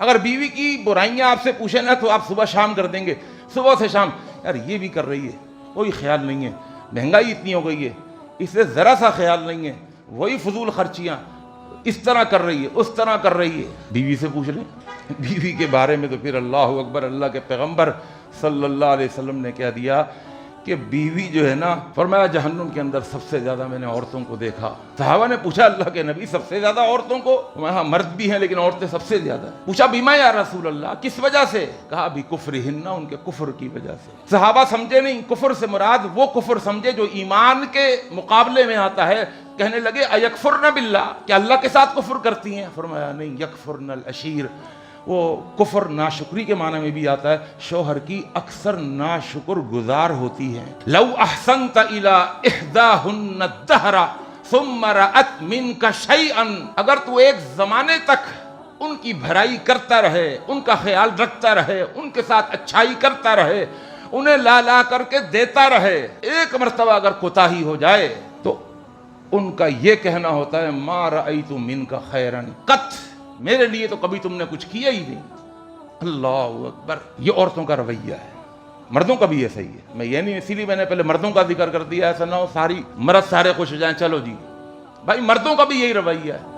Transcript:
اگر بیوی کی برائیاں آپ سے پوچھیں نا تو آپ صبح شام کر دیں گے، صبح سے شام، یار یہ بھی کر رہی ہے، کوئی خیال نہیں ہے، مہنگائی اتنی ہو گئی ہے، اس سے ذرا سا خیال نہیں ہے، وہی فضول خرچیاں، اس طرح کر رہی ہے، اس طرح کر رہی ہے۔ بیوی سے پوچھ لیں، بیوی کے بارے میں تو پھر اللہ اکبر، اللہ کے پیغمبر صلی اللہ علیہ وسلم نے کہہ دیا کہ بیوی جو ہے نا، فرمایا جہنم کے اندر سب سے زیادہ میں نے عورتوں کو دیکھا۔ صحابہ نے پوچھا اللہ کے نبی سب سے زیادہ عورتوں کو؟ ہاں مرد بھی ہیں لیکن عورتیں سب سے زیادہ ہیں۔ پوچھا بیما یا رسول اللہ کس وجہ سے؟ کہا بھی کفرہن، ان کے کفر کی وجہ سے۔ صحابہ سمجھے نہیں، کفر سے مراد وہ کفر سمجھے جو ایمان کے مقابلے میں آتا ہے۔ کہنے لگے ایکفرن باللہ، کیا اللہ کے ساتھ کفر کرتی ہیں؟ فرمایا نہیں، یکفرن العشیر، وہ کفر ناشکری کے معنی میں بھی آتا ہے، شوہر کی اکثر ناشکر گزار ہوتی ہے۔ لو احسنت الی احداہن الدہر ثم رأت منک شیئا، اگر تو ایک زمانے تک ان کی بھلائی کرتا رہے، ان کا خیال رکھتا رہے، ان کے ساتھ اچھائی کرتا رہے، انہیں لا لا کر کے دیتا رہے، ایک مرتبہ اگر کوتاہی ہو جائے تو ان کا یہ کہنا ہوتا ہے ما رأیت منک خیرا قط، میرے لیے تو کبھی تم نے کچھ کیا ہی نہیں۔ اللہ اکبر، یہ عورتوں کا رویہ ہے، مردوں کا بھی ایسا ہی ہے۔ میں یہ نہیں، اسی لیے میں نے پہلے مردوں کا ذکر کر دیا، ایسا نہ ہو ساری مرد سارے خوش ہو جائیں، چلو جی بھائی مردوں کا بھی یہی رویہ ہے۔